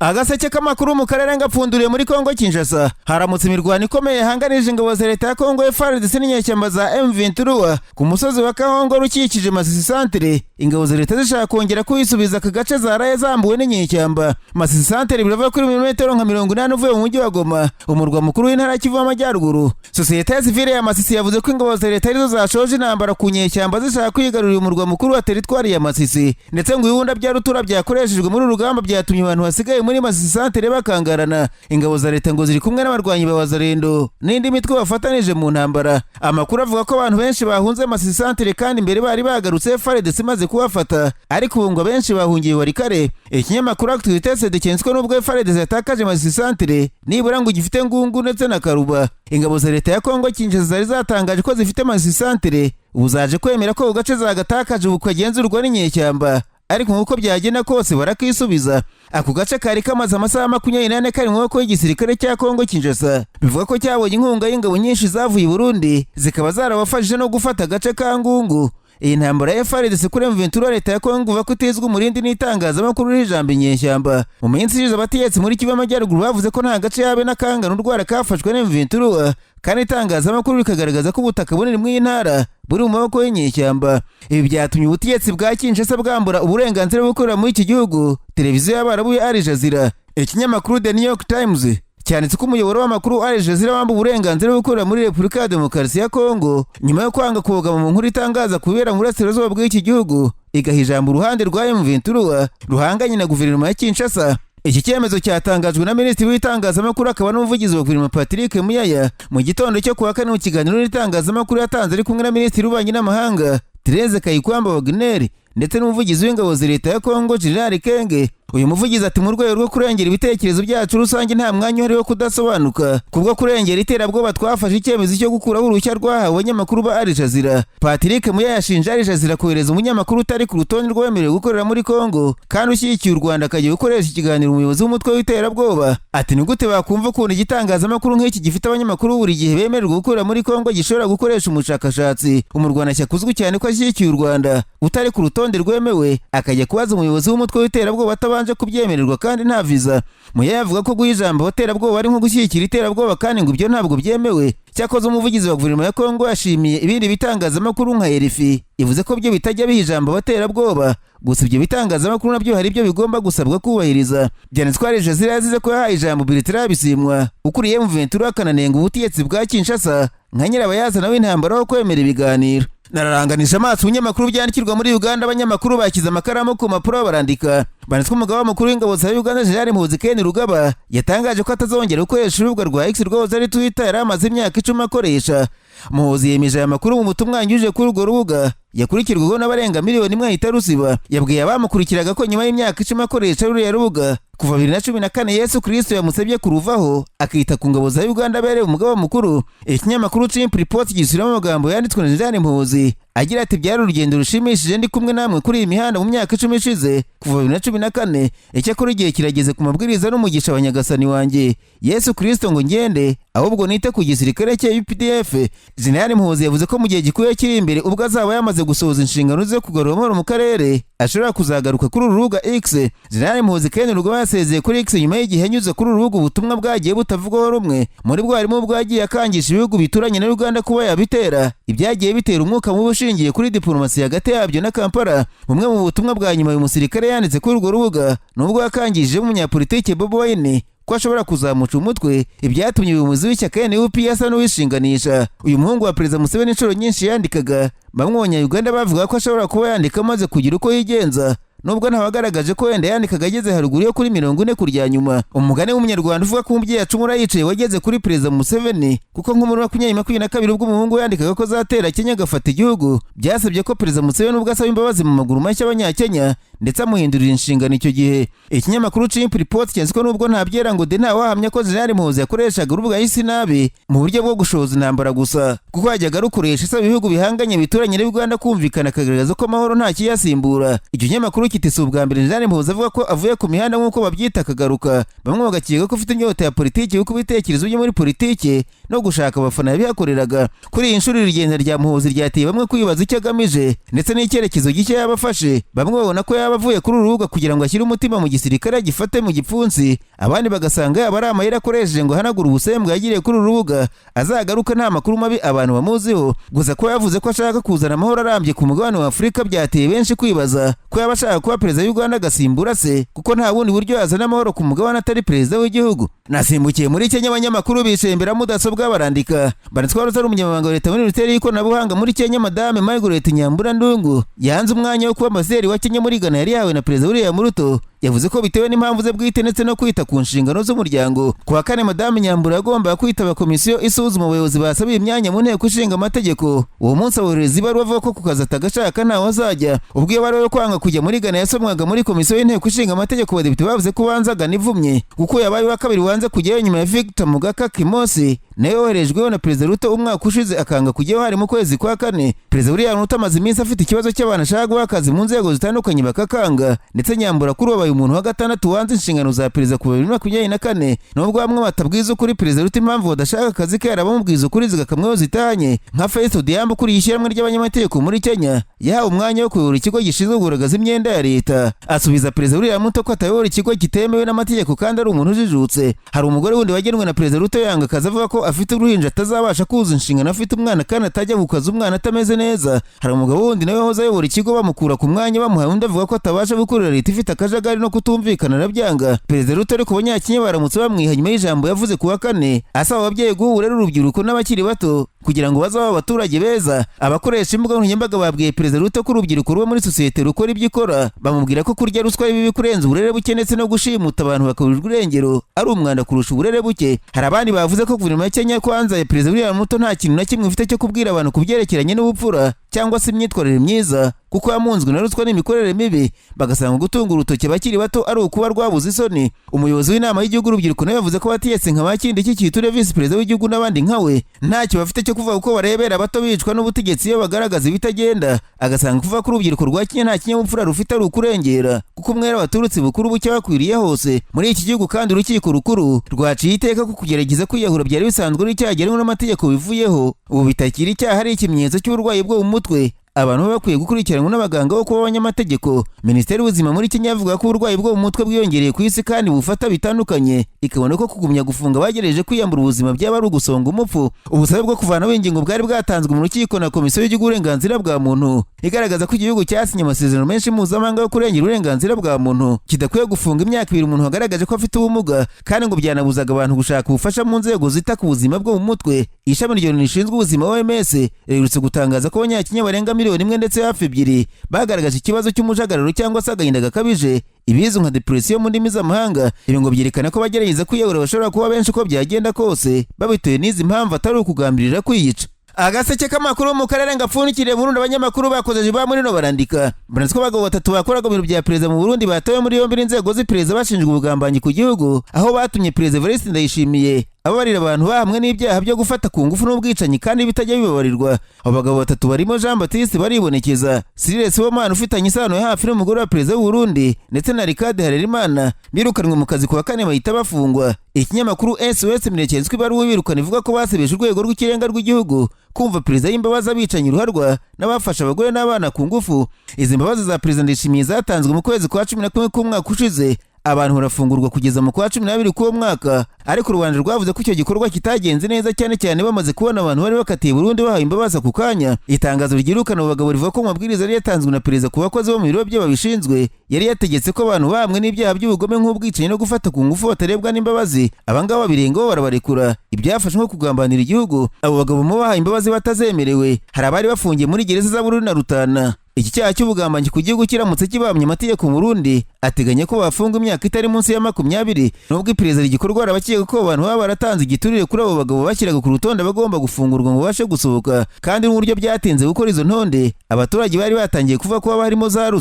Agaseke k'amakuru mu karere ngapfunduriye muri Kongo Kinshasa haramutse imirwano ikomeye hanganije ingabo za leta ya Kongo FARDC n'inyeshyamba za M23 ku musozi wa Kahongo rukikije Masisi Centre. Ingabo za leta zishaka kongera kuyisubiza aka gace zaraye zambuwe n'inyeshyamba. Masisi Centre birava kuri milimetero nka 80 uvuye mu mujyi wa Goma, umurwa mukuru w'intara Kivu y'Amajyaruguru. Sosiyete sivile ya Masisi yavuze ko ingabo za leta arizo zashoje intambara ku nyeshyamba zishaka kwigarurira umurwa mukuru wa teritwari ya Masisi, ndetse ngo ibunda bya rutura byakoreshejwe muri urugamba byatumye abantu basigaye muri Masisi Centre bakangarana. Ingabo za leta ngo ziri kumwe n'abarwanyi ba Wazalendo n'indi mitwe bafatanije mu ntambara. Amakuru avuga ko abantu benshi bahunze Masisi Centre kandi imbere bari bagarutse FARDC maze kubafata, ariko ubu ngo benshi bahungiye warikare. Ikinyamakuru Actualité dikenzwe n'ubwo FARDC yatakaje Masisi Centre nibura ngo gifite Ngungu ndetse na Karuba. Ingabo za leta ya Kongo Kinshasa zari zatangaje ko zifite Masisi Centre, uzaje kwemera ko ugace zagatakaje ubukagenzurwa n'inyeshyamba, ariko nkuko byagenda kose barakisubiza. Ako gace kari kamaze amasaha 24 kari mu maboko y'igisirikare cya Kongo Kinshasa, bivuga ko cyabonye inkunga y'ingabo nyinshi zavuye i Burundi zikaba zarabafashije no gufata agace ka Ngungu. Iyi ntambara ya FARDC kuri M23 leta ya Kongo ivuga ko itizwe umurindi n'itangazamakuru n'ijambo inyeshyamba. Mu minsi ishize abategetsi muri Kivu y'Amajyaruguru bavuze ko nta gace yabe n'akangana urwara kafashwe na M23, kandi itangazamakuru rikagaragaza ko ubutaka bunini mu ntara buri mu maboko y'inyeshyamba. Ibi byatumye ubutegetsi bwa Kinshasa bwambura uburenganzira bwo gukorera muri iki gihugu televiziyo y'Abarabu ya Al Jazeera. Ikinyamakuru The New York Times cyanditse ko umuyoboro w'amakuru Al Jazeera wambu uburenganzira bwo gukorera muri Repubulika ya Demokarasi ya Kongo nyuma yo kwanga kugama mu nkuru itangaza kubera mu burasirazuba bw'iki gihugu, igaha ijambo uruhande rwa M23 ruhanganye na guverinoma ya Kinshasa. Iki cyemezo cyatangajwe na Minisitiri w'itangazamakuru akaba n'umuvugizi wa guverinoma Patrick Muyaya mu gitondo cyo kuwa kane mu kiganiro n'itangazamakuru yatanze ari kumwe na Minisitiri w'Ububanyi n'Amahanga Therese Kayikwamba Wagner ndetse n'umuvugizi w'ingabo za leta ya Kongo General Kenge. Uyu muvugizi ati mu rwego rwo kurengera ibitekerezo byacu rusange nta mwanya uhari wo kudasobanuka kubwo kurengera iterabwoba twafashe icyemezo cyo gukuraho uruhushya rwahawe abanyamakuru ba Al Jazeera. Patrick Muyaya yashinja Al Jazeera kohereza umunyamakuru utari ku rutonde rwemerewe gukorera muri Kongo kandi ushyigikiye u Rwanda akajya gukoresha ikiganiro umuyobozi w'umutwe w'iterabwoba. Ati ni gute bakumva ukuntu igitangazamakuru nk'iki gifite abanyamakuru buri gihe bemererwa gukorera muri Kongo gishobora gukoresha umushakashatsi umurwanashyaka uzwi cyane ko ashyigikiye u Rwanda utari ku rutonde rwemewe akajya kubaza umuyobozi w'umutwe w'iterabwoba atabanje kubyemererwa kandi nta visa. Muyaya avuga ko guha ijambo abaterabwoba ari nko gushyigikira iterabwoba kandi ngo ibyo ntabwo byemewe. Cyakoze umuvugizi wa guverinoma ya Kongo yashimiye ibindi bitangazamakuru nka RFI ivuze ko byo bitajya biha ijambo abaterabwoba, gusa ibyo bitangazamakuru nabyo hari ibyo bigomba gusabwa kubahiriza. Byanditswe Al Jazeera yazize ko yahaye ijambo Bertrand Bisimwa ukuriye M23 akananenga ubutegetsi bwa Kinshasa nka nyirabayazana w'intambara wo kwemera ibiganiro. Nararanganisha amaso ibinyamakuru byandikirwa muri Uganda. Abanyamakuru bakize amakaramu ku mpapuro barandika. Banditswe umugaba mukuru w'ingabo za Uganda General Muhoozi yatangaje ko atazongera gukoresha urubuga rwa X rwose ari Twitter yari amaze imyaka 10 akoresha. Muhoozi yemeje aya makuru mu butumwa yanyujije kuri urwo rubuga yakurikirwaho n'abarenga miliyoni 1 itarusiba. Yabwiye abamukurikiraga ko nyuma y'imyaka 10 akoresha ruriya rubuga kuva 2014 Yesu Kristo yamusabye kuruvaho akita ku ngabo za Uganda bere umugaba mukuru. Ikinyamakuru Chimp Report gisubiramo amagambo yanditswe na General Muhoozi agira ati byari urugendo rushimishije ndi kumwe namwe kuri iyi mihanda mu myaka 10 ishize kuva 2014. Icyakora igihe kirageze ku mabwiriza n'umugisha wa Nyagasani wanjye Yesu Kristo ngo ngende ahubwo nite ku gisirikare cya UPDF. General Muhoozi yavuze ko mu gihe gikuye kiri imbere ubwo azaba yamaze gusohoza inshingano ze kugarura amahoro mu karere ashobora kuzagaruka kuri uru rubuga X. General Muhoozi kandi rugaba yasezeye kuri X nyuma y'igihe anyuze kuri uru rubuga ubutumwa bwagiye butavugwaho rumwe. Muri bwo harimo bwagiye akangisha ibihugu bituranye na Uganda kuba yabitera, ibyagiye bitera umwuka mubi ushingiye kuri diplomasi hagati yabyo na Kampala. Bumwe mu butumwa bwa nyuma uyu musirikare yanditse kuri urwo rubuga nubwo yakangishije umunyapolitike Bobi Wine ko ashobora kuzamuca umutwe, ibyatumye umuyobozi w'ishyaka NUP asa n'uwishinganisha. Uyu muhungu wa Perezida Museveni inshuro nyinshi yandikaga, bamwe mu Banyayuganda bavuga ko ashobora kuba yandika maze kugira uko yigenza, nubwo ntabagaragaje ko wenda yandikaga ageze haruguru yo kuri 40 kurya nyuma. Umugani w'umunyarwanda uvuga ko umubyeyi acumura yicaye wageze kuri Perezida Museveni, kuko nko muri 2022 ubwo umuhungu yandikaga ko zatera Kenya agafata igihugu byasabye ko Perezida Museveni ubwo asaba imbabazi mu maguru mashya abanyakenya ndetse amuhindurira inshingano icyo gihe. Ikinyamakuru Chimp Report cyanditswe nubwo ntabyera ngo de ntawahamya ko General Muhoozi yakoreshaga urubuga y'isi nabi mu buryo bwo gushoza intambara gusa, kuko yajyaga rukoresha isaba ibihugu bihanganye bituranye na Uganda kumvikana akagaragaza ko amahoro nta kiyasimbura. Icyo kinyamakuru kitese ubwa mbere General Muhoozi avuga ko avuye ku mihanda nk'uko babyita akagaruka. Bamwe bagakeka ko ufite inyota ya politiki yo kubitekerezo byo muri politiki no gushaka abafana yabihakoreraga. Kuri iyi nshuro irigenda rya Muhoozi ryateye bamwe kwibaza icyo agamije ndetse n'icyerekezo gishya yabafashe. Bamwe babona ko yaba yaba avuye kuri uru rubuga kugira ngo ashyire umutima mu gisirikare gifate mu gipfunsi, abandi bagasanga yaba ari amayeri akoresheje ngo hanagura ubusembwa yagiriye kuri uru rubuga azagaruka nta makuru mabi abantu bamuziho. Gusa ko yavuze ko ashaka kuzana amahoro arambye ku mugabane wa Afurika byateye benshi kwibaza ko yaba ashaka kuba perezida w'u Rwanda agasimbura se, kuko nta bundi buryo yazana amahoro ku mugabane atari perezida w'igihugu. Nasimbukiye muri Kenya, abanyamakuru bicaye imbere ya mudasobwa barandika. Banatwara utari umunyamabanga wa leta muri Minisiteri y'ikoranabuhanga muri Kenya, Madame Margaret Nyambura Ndungu yanze umwanya wo kuba ambasaderi wa Kenya muri Ghana yari yahawe na perezida William Ruto. Yavuze ko bitewe n'impamvu ze bwite ndetse no kwita ku nshingano z'umuryango, kuwa kane Madame Nyambura agomba kwitaba komisiyo isuzuma abayobozi basabiye imyanya mu nteko ishinga amategeko. Uwo munsi abohereza ibaruwa avuga ko ku kazi atagashaka ntaho azajya. Ubwo iyo baruwa yo kwanga kujya muri Ghana yasomwaga muri komisiyo y'inteko ishinga amategeko, abadepite bavuze ko banzaga n'ivumye kuko yabaye wa kabiri wanze kujyayo nyuma ya Victor Mugaka Kimosi nawe yoherejweho na perezida Ruto umwaka ushize akanga kujyaho hari mu kwezi kwa kane. Perezida William Ruto amaze iminsi afite ikibazo cy'abantu ashaka guha akazi mu nzego zitandukanye bakakanga, ndetse Nyambura kuri wabaye umuntu wa gatandatu wanze inshingano za perezida ku 2024. Nubwo bamwe batabwiza ukuri perezida Ruto impamvu badashaka akazi ke, arabamubwiza ukuri zigakamweho zitanye. Nka Festo Diambo kuri ishyirahamwe ry'abanyamategeko muri Kenya yahawe umwanya wo kuyobora ikigo gishinzwe kugaragaza imyenda ya leta, asubiza perezida William Ruto ko atayobora ikigo kitemewe n'amategeko kandi ari umuntu ujijutse. Hari umugore wundi wagenwe na perezida Ruto yanga akazi avuga ko afite uruhinja atazabasha kuzuza inshingano afite umwana kandi atajya gukaza umwana atameze neza. Hari umugabo wundi nawe wahoze ayobora ikigo bamukura ku mwanya bamuhaye undi avuga ko atabasha gukorera leta ifite akajagari no kutumvikana arabyanga. Perezida Ruto ariko abanyakenya baramutse bamwiha nyuma y'ijambo yavuze kuwa kane asaba ababyeyi guha uburere urubyiruko n'abakiri bato kugira ngo bazabe abaturage beza. Abakoresha imbuga nkoranyambaga babwiye perezida Ruto ko urubyiruko ruba muri sosiyete rukora ibyo ikora, bamubwira ko kurya ruswa ari bibi kurenza uburere buke ndetse no gushimuta abantu bakaburirwa irengero ari umwanda kurusha uburere buke. Hari abandi bavuze ko guverinoma ya Kenya kwanza ya perezida William Ruto nta kintu na kimwe ifite cyo kubwira abantu kubyerekeranye n'ubupfura cyangwa se imyitwarire myiza, kuko yamunzwe na ruswa n'imikorere mibi, bagasanga gutunga urutoki abakiri bato ari ukuba rwabuze isoni. Umuyobozi w'inama y'igihugu urubyiruko nawe yavuze ko batiyetse nka bakindi cy'ikiture visi perezida w'igihugu n'abandi nkawe ntacyo bafite cyo kuvuga uko barebera abato bicwa n'ubutegetsi iyo bagaragaza ibitagenda. Agasanga kuvuga ko urubyiruko rwa Kenya nta kinyabupfura rufite ari ukurengera, kuko umwera waturutse bukuru buke bakwiriye hose muri iki gihugu. Kandi urukiko rukuru rwaciye iteka ko kugerageza kwiyahura byari bisanzwe ari icyaha gihanwa n'amategeko bivuyeho, ubu bitakiri icyaha ari ikimenyetso cy'uburwayi bwo mu mutwe. Abantu bakwiye gukurikiranwa n'abaganga bo kuba abanyamategeko. Minisiteri y'ubuzima muri Kenya yavuga ko uburwayi bwo mu mutwe bwiyongereye ku isi kandi bufata bitandukanye, ikabona ko kugumya gufunga bagereje kwiyambura ubuzima byaba ari ugusonga umupfu. Ubusabe bwo kuvanaho ingingo bwari bwatanzwe mu rukiko na komisiyo y'igihugu uburenganzira bwa muntu igaragaza ko igihugu cyasinye amasezerano menshi mpuzamahanga yo kurengera uburenganzira bwa muntu kidakwiye gufunga imyaka 2 umuntu wagaragaje ko afite ubumuga, kandi ngo byanabuzaga abantu gushaka ubufasha mu nzego zita ku buzima bwo mu mutwe. Ishami ryo rishinzwe ubuzima OMS riherutse gutangaza ko abanyakenya barenga miliyoni 1 ndetse hafi 2 bagaragaje ikibazo cy'umujagararo cyangwa se agahinda gakabije, ibizwi nka depression mu ndimi z'amahanga. Ibi ngo byerekana ko bagerageza kwiyahura bashobora kuba benshi uko byagenda kose, babitewe n'izi mpamvu atari ukugambirira kwiyica. Agaseke k'amakuru mu karere ngapfunikire Burundi, abanyamakuru bakoze ba muri no barandika. Banatse ko abagabo 3 bakoraga mu biro bya perezida mu Burundi batawe muri yombi n'inzego z'iperereza bashinjwe ubugambanyi ku gihugu, aho batumye perezida Evariste Ndayishimiye ababarira abantu bahamwe n'ibyaha byo gufata ku ngufu n'ubwicanyi kandi bitajya bibabarirwa. Abo bagabo 3 barimo Jean Baptiste baribonekeza, Cyril Sibomana ufitanye isano ya hafi n'umugore wa perezida w'u Burundi ndetse na Ricard Harerimana birukanwe mu kazi kuwa kane bahita bafungwa. Ikinyamakuru SOS Minecyenzwe ibaruwa birukana ivuga ko basebeje urwego rw'ikirenga rw'igihugu kumva perezida y'imbabazi abicanyi ruharwa n'abafasha abagore n'abana ku ngufu. Izi mbabazi za perezida Ndayishimiye zatanzwe mu kwezi kwa 11 k'umwaka ushize, abantu barafungurwa kugeza mu kwa 12 k'uwo mwaka, ariko Rwanda rwavuze ko icyo gikorwa kitagenze neza cyane cyane bamaze kubona abantu bari bakatiye Burundi bahaye imbabazi ku kanya. Itangazo ryirukana abagabo rivuga ko mu mabwiriza yari yatanzwe na perezida ku bakozi bo mu biro bye babishinzwe yari yategetse ko abantu bahamwe n'ibyaha by'ubugome nk'ubwicanyi no gufata ku ngufu batarebwa n'imbabazi abangaba babirengaho barabarekura. Ibyafashwe nko kugambanira igihugu, abo bagabo mu bahaye imbabazi batazemerewe hari abari bafungiye muri gereza za Burundi na Rutana. Iki cyaha cy'ubugambanyi ku gihugu kiramutse kibamye amategeko mu Burundi ateganya ko bafunga imyaka itari munsi ya 20. Nubwo iperereza rigikorwa arabakeka ko abantu baba baratanze igiturire kuri abo bagabo bashyiraga ku rutonde bagomba gufungurwa ngo babashe gusohoka, kandi n'uburyo byatinze gukora izo ntonde abaturage bari batangiye kuva ko haba harimo za ruswa.